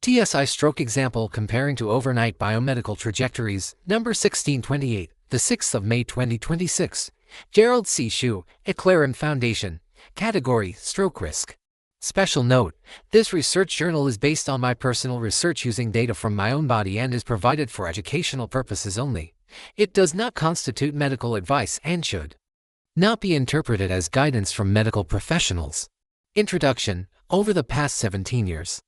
TSI-Stroke example comparing to overnight biomedical trajectories, number 1628, the 6th of May 2026. Gerald C. EclaireMD Foundation. Category, Stroke Risk. Special note, this research journal is based on my personal research using data from my own body and is provided for educational purposes only. It does not constitute medical advice and should not be interpreted as guidance from medical professionals. Introduction. Over the past 17 years,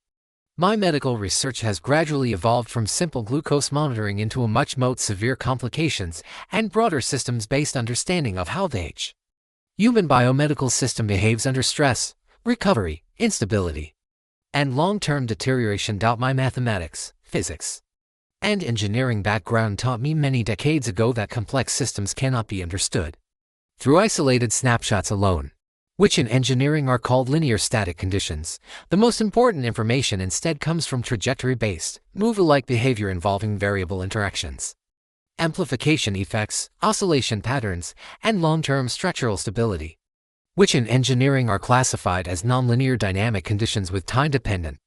my medical research has gradually evolved from simple glucose monitoring into a much more severe complications and broader systems-based understanding of how the human biomedical system behaves under stress, recovery, instability, and long-term deterioration. My mathematics, physics, and engineering background taught me many decades ago that complex systems cannot be understood through isolated snapshots alone, which in engineering are called linear static conditions. The most important information instead comes from trajectory-based, movie-like behavior involving variable interactions, amplification effects, oscillation patterns, and long-term structural stability, which in engineering are classified as nonlinear dynamic conditions with time-dependent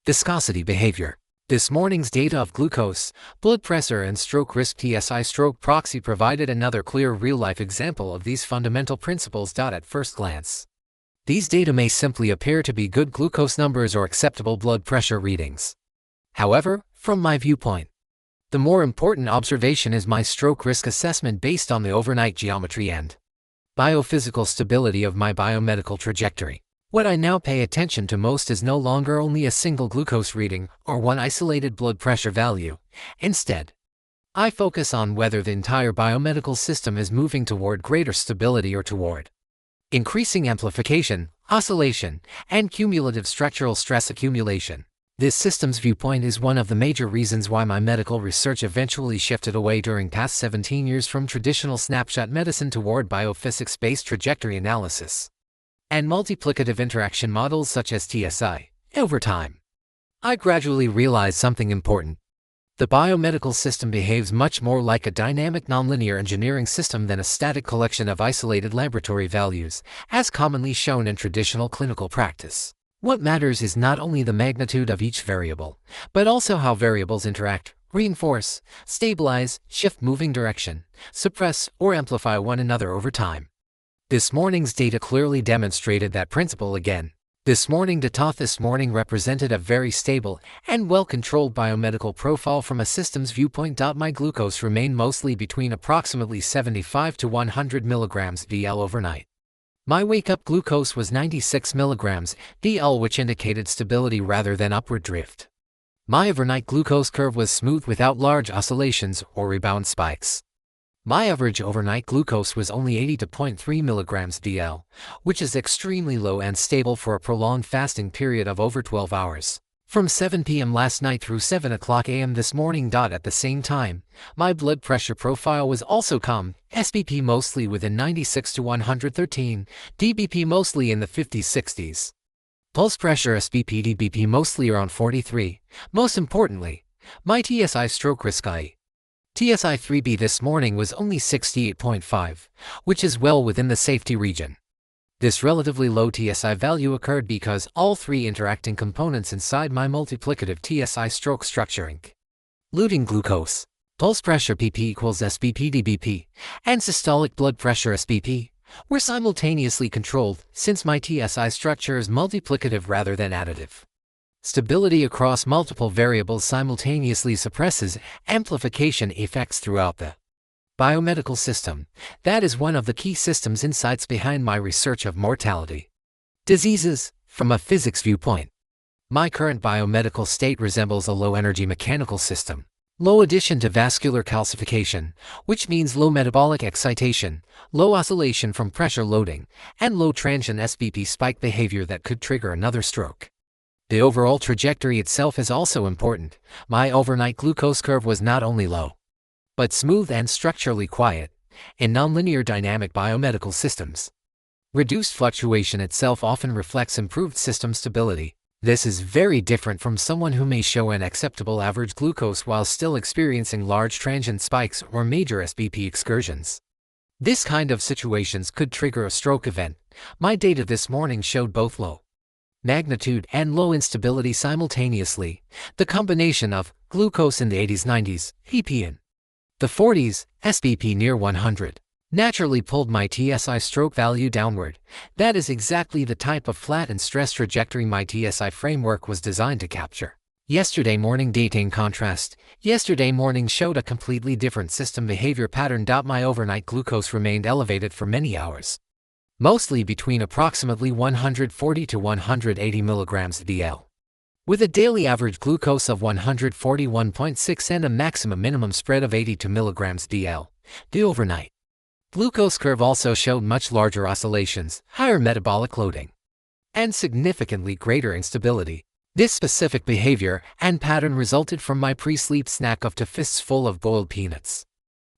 viscosity behavior. This morning's data of glucose, blood pressure, and stroke risk TSI-Stroke proxy provided another clear real-life example of these fundamental principles. At first glance, these data may simply appear to be good glucose numbers or acceptable blood pressure readings. However, from my viewpoint, the more important observation is my stroke risk assessment based on the overnight geometry and biophysical stability of my biomedical trajectory. What I now pay attention to most is no longer only a single glucose reading or one isolated blood pressure value. Instead, I focus on whether the entire biomedical system is moving toward greater stability or toward increasing amplification, oscillation, and cumulative structural stress accumulation. This systems viewpoint is one of the major reasons why my medical research eventually shifted away during past 17 years from traditional snapshot medicine toward biophysics-based trajectory analysis and multiplicative interaction models such as TSI. Over time, I gradually realized something important. The biomedical system behaves much more like a dynamic nonlinear engineering system than a static collection of isolated laboratory values, as commonly shown in traditional clinical practice. What matters is not only the magnitude of each variable, but also how variables interact, reinforce, stabilize, shift moving direction, suppress, or amplify one another over time. This morning's data clearly demonstrated that principle again. This morning represented a very stable and well-controlled biomedical profile from a systems viewpoint. My glucose remained mostly between approximately 75 to 100 mg dl overnight. My wake-up glucose was 96 mg dl, which indicated stability rather than upward drift. My overnight glucose curve was smooth without large oscillations or rebound spikes. My average overnight glucose was only 80.3 mg dl, which is extremely low and stable for a prolonged fasting period of over 12 hours, from 7 p.m. last night through 7 o'clock a.m. this morning. At the same time, my blood pressure profile was also calm, SBP mostly within 96 to 113, DBP mostly in the 50s-60s. Pulse pressure SBP DBP mostly around 43. Most importantly, my TSI-Stroke risk TSI-3B this morning was only 68.5, which is well within the safety region. This relatively low TSI value occurred because all three interacting components inside my multiplicative TSI-Stroke structure, including glucose, pulse pressure PP equals SBP DBP, and systolic blood pressure SBP, were simultaneously controlled since my TSI structure is multiplicative rather than additive. Stability across multiple variables simultaneously suppresses amplification effects throughout the biomedical system. That is one of the key systems insights behind my research of mortality diseases. From a physics viewpoint, my current biomedical state resembles a low-energy mechanical system. Low addition to vascular calcification, which means low metabolic excitation, low oscillation from pressure loading, and low transient SBP spike behavior that could trigger another stroke. The overall trajectory itself is also important. My overnight glucose curve was not only low, but smooth and structurally quiet. In nonlinear dynamic biomedical systems, reduced fluctuation itself often reflects improved system stability. This is very different from someone who may show an acceptable average glucose while still experiencing large transient spikes or major SBP excursions. This kind of situations could trigger a stroke event. My data this morning showed both low magnitude, and low instability simultaneously. The combination of glucose in the 80s, 90s, PP in the 40s, SBP near 100, naturally pulled my TSI-Stroke value downward. That is exactly the type of flat and stress trajectory my TSI framework was designed to capture. Yesterday morning data in contrast. Yesterday morning showed a completely different system behavior pattern. My overnight glucose remained elevated for many hours, mostly between approximately 140 to 180 milligrams DL, with a daily average glucose of 141.6 and a maximum minimum spread of 82 milligrams DL. The overnight glucose curve also showed much larger oscillations, higher metabolic loading, and significantly greater instability. This specific behavior and pattern resulted from my pre-sleep snack of 2 fists full of boiled peanuts.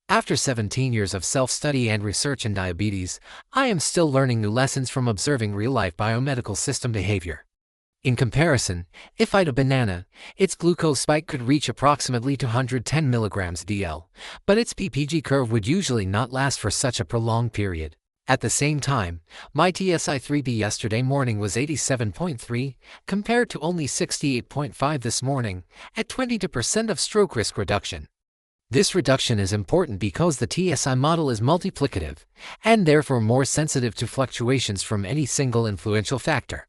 After 17 years of self-study and research in diabetes, I am still learning new lessons from observing real-life biomedical system behavior. In comparison, if I'd a banana, its glucose spike could reach approximately 210 milligrams DL, but its PPG curve would usually not last for such a prolonged period. At the same time, my TSI-3B yesterday morning was 87.3, compared to only 68.5 this morning, at 22% of stroke risk reduction. This reduction is important because the TSI model is multiplicative, and therefore more sensitive to fluctuations from any single influential factor.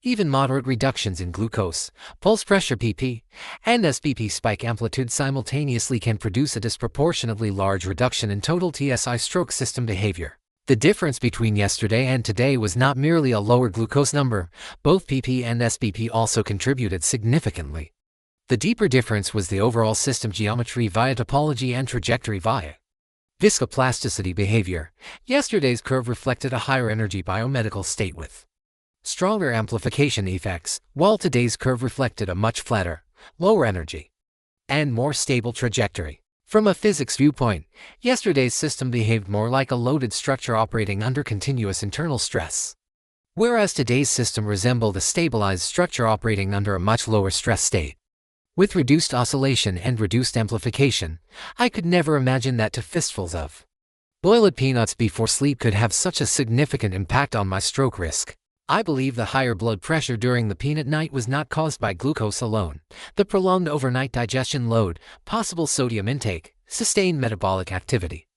Even moderate reductions in glucose, pulse pressure PP, and SBP spike amplitude simultaneously can produce a disproportionately large reduction in total TSI-Stroke system behavior. The difference between yesterday and today was not merely a lower glucose number. Both PP and SBP also contributed significantly. The deeper difference was the overall system geometry via topology and trajectory via viscoplasticity behavior. Yesterday's curve reflected a higher energy biomedical state with stronger amplification effects, while today's curve reflected a much flatter, lower energy, and more stable trajectory. From a physics viewpoint, yesterday's system behaved more like a loaded structure operating under continuous internal stress, whereas today's system resembled a stabilized structure operating under a much lower stress state. With reduced oscillation and reduced amplification, I could never imagine that 2 fistfuls of boiled peanuts before sleep could have such a significant impact on my stroke risk. I believe the higher blood pressure during the peanut night was not caused by glucose alone. The prolonged overnight digestion load, possible sodium intake, sustained metabolic activity,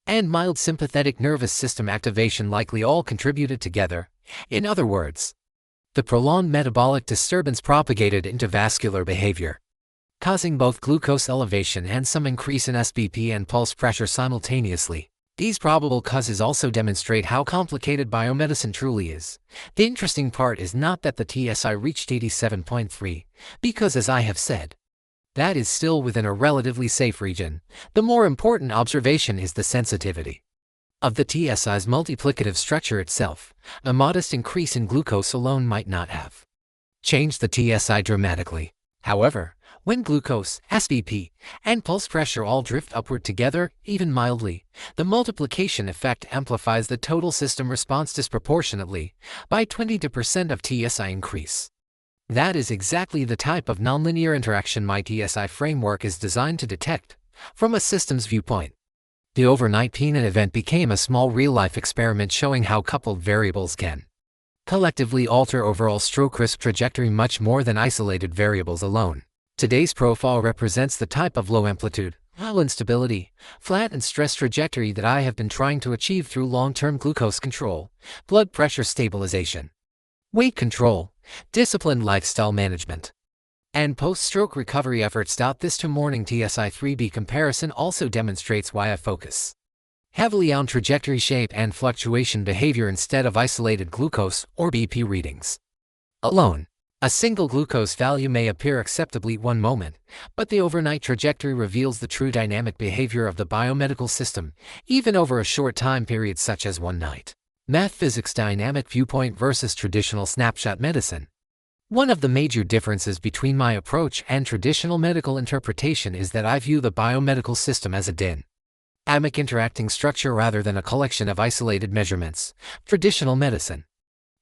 and mild sympathetic nervous system activation likely all contributed together. In other words, the prolonged metabolic disturbance propagated into vascular behavior, causing both glucose elevation and some increase in SBP and pulse pressure simultaneously. These probable causes also demonstrate how complicated biomedicine truly is. The interesting part is not that the TSI reached 87.3, because as I have said, that is still within a relatively safe region. The more important observation is the sensitivity of the TSI's multiplicative structure itself. A modest increase in glucose alone might not have changed the TSI dramatically. However, when glucose, SBP, and pulse pressure all drift upward together, even mildly, the multiplication effect amplifies the total system response disproportionately, by 22% of TSI increase. That is exactly the type of nonlinear interaction my TSI framework is designed to detect. From a systems viewpoint, the overnight peanut event became a small real-life experiment showing how coupled variables can collectively alter overall stroke risk trajectory much more than isolated variables alone. Today's profile represents the type of low amplitude, low instability, flat and stress trajectory that I have been trying to achieve through long-term glucose control, blood pressure stabilization, weight control, disciplined lifestyle management, and post-stroke recovery efforts. This morning TSI-3B comparison also demonstrates why I focus heavily on trajectory shape and fluctuation behavior instead of isolated glucose or BP readings alone. A single glucose value may appear acceptably one moment, but the overnight trajectory reveals the true dynamic behavior of the biomedical system, even over a short time period such as one night. Math physics dynamic viewpoint versus traditional snapshot medicine. One of the major differences between my approach and traditional medical interpretation is that I view the biomedical system as a dynamic interacting structure rather than a collection of isolated measurements. Traditional medicine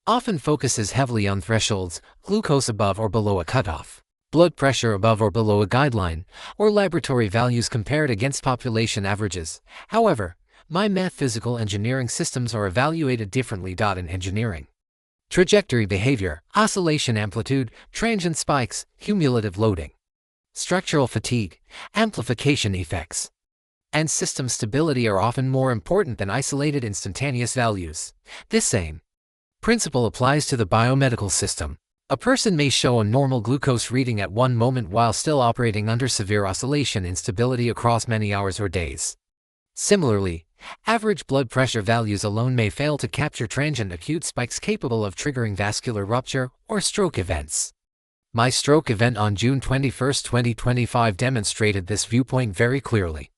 often focuses heavily on thresholds, glucose above or below a cutoff, blood pressure above or below a guideline, or laboratory values compared against population averages. However, my math physical engineering systems are evaluated differently. In engineering Trajectory behavior, oscillation amplitude, transient spikes, cumulative loading, structural fatigue, amplification effects, and system stability are often more important than isolated instantaneous values. This same principle applies to the biomedical system. A person may show a normal glucose reading at one moment while still operating under severe oscillation instability across many hours or days. Similarly, average blood pressure values alone may fail to capture transient acute spikes capable of triggering vascular rupture or stroke events. My stroke event on June 21, 2025 demonstrated this viewpoint very clearly.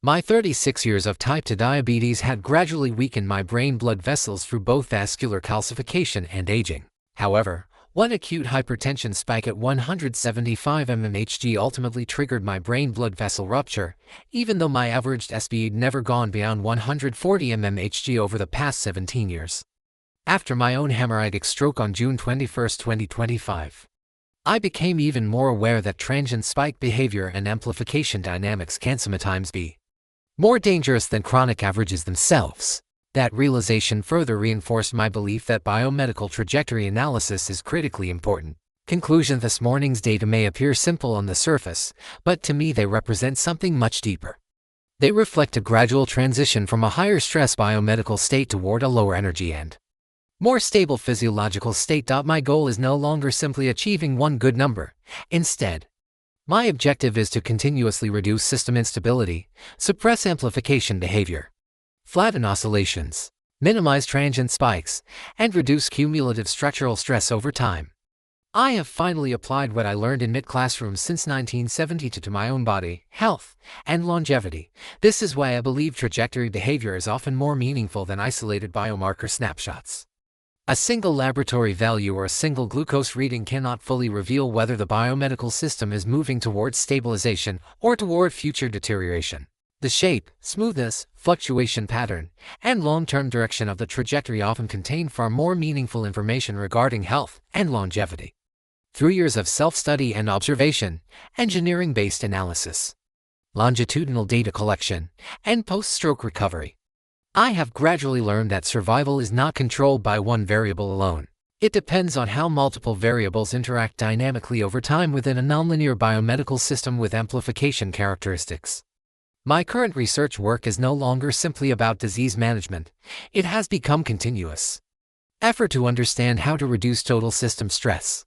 My 36 years of type 2 diabetes had gradually weakened my brain blood vessels through both vascular calcification and aging. However, one acute hypertension spike at 175 mmHg ultimately triggered my brain blood vessel rupture, even though my averaged SB had never gone beyond 140 mmHg over the past 17 years. After my own hemorrhagic stroke on June 21, 2025, I became even more aware that transient spike behavior and amplification dynamics can sometimes be more dangerous than chronic averages themselves. That realization further reinforced my belief that biomedical trajectory analysis is critically important. Conclusion: this morning's data may appear simple on the surface, but to me they represent something much deeper. They reflect a gradual transition from a higher stress biomedical state toward a lower energy and more stable physiological state. My goal is no longer simply achieving one good number. Instead, my objective is to continuously reduce system instability, suppress amplification behavior, flatten oscillations, minimize transient spikes, and reduce cumulative structural stress over time. I have finally applied what I learned in mid-classrooms since 1972 to my own body, health, and longevity. This is why I believe trajectory behavior is often more meaningful than isolated biomarker snapshots. A single laboratory value or a single glucose reading cannot fully reveal whether the biomedical system is moving towards stabilization or toward future deterioration. The shape, smoothness, fluctuation pattern, and long-term direction of the trajectory often contain far more meaningful information regarding health and longevity. Through years of self-study and observation, engineering-based analysis, longitudinal data collection, and post-stroke recovery, I have gradually learned that survival is not controlled by one variable alone. It depends on how multiple variables interact dynamically over time within a nonlinear biomedical system with amplification characteristics. My current research work is no longer simply about disease management. It has become continuous effort to understand how to reduce total system stress,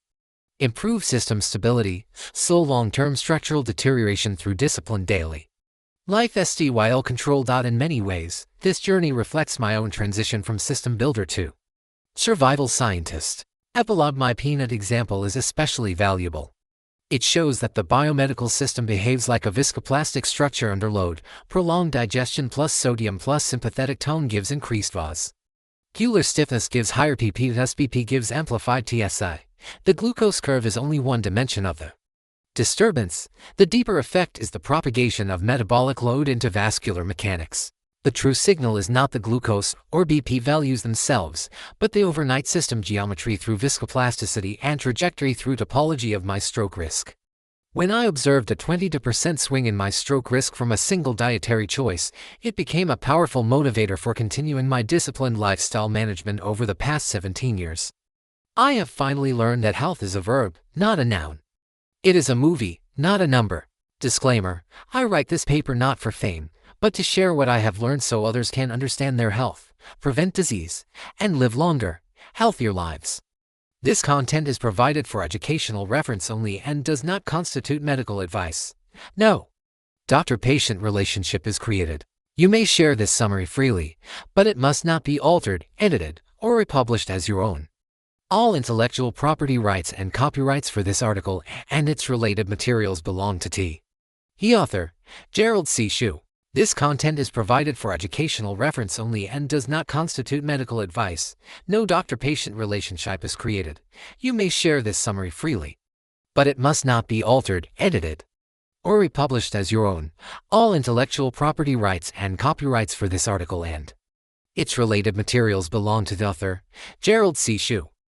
improve system stability, slow long-term structural deterioration through disciplined daily lifestyle control. In many ways, this journey reflects my own transition from system builder to survival scientist. Epilogue: my peanut example is especially valuable. It shows that the biomedical system behaves like a viscoplastic structure under load. Prolonged digestion plus sodium plus sympathetic tone gives increased vascular stiffness gives higher PP. SBP gives amplified TSI. The glucose curve is only one dimension of the disturbance. The deeper effect is the propagation of metabolic load into vascular mechanics. The true signal is not the glucose or BP values themselves, but the overnight system geometry through viscoplasticity and trajectory through topology of my stroke risk. When I observed a 20% swing in my stroke risk from a single dietary choice, it became a powerful motivator for continuing my disciplined lifestyle management over the past 17 years. I have finally learned that health is a verb, not a noun. It is a movie, not a number. Disclaimer: I write this paper not for fame, but to share what I have learned so others can understand their health, prevent disease, and live longer, healthier lives. This content is provided for educational reference only and does not constitute medical advice. No doctor-patient relationship is created. You may share this summary freely, but it must not be altered, edited, or republished as your own. All intellectual property rights and copyrights for this article and its related materials belong to T.E. author, Gerald C. This content is provided for educational reference only and does not constitute medical advice. No doctor-patient relationship is created. You may share this summary freely, but it must not be altered, edited, or republished as your own. All intellectual property rights and copyrights for this article and its related materials belong to the author, Gerald C.